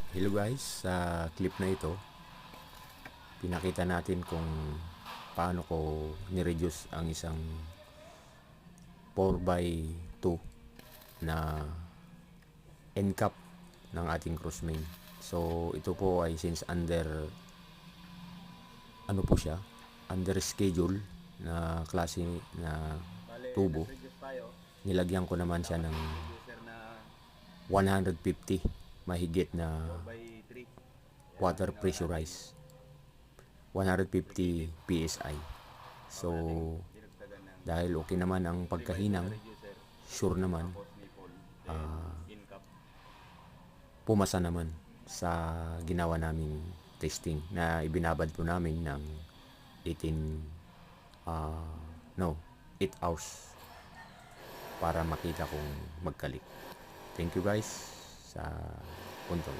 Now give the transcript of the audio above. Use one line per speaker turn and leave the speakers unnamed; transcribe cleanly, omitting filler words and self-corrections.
Hello guys, sa clip na ito, pinakita natin kung paano ko ni-reduce ang isang 4x2 na end cap ng ating cross main. So ito po ay since under under schedule na klase na tubo, nilagyan ko naman siya ng 150 mahigit na water pressurized 150 PSI. So dahil okay naman ang pagkahinang, sure naman pumasa naman sa ginawa naming testing na ibinabad po namin ng 8 hours para makita kung magkalik. Thank you guys sa control.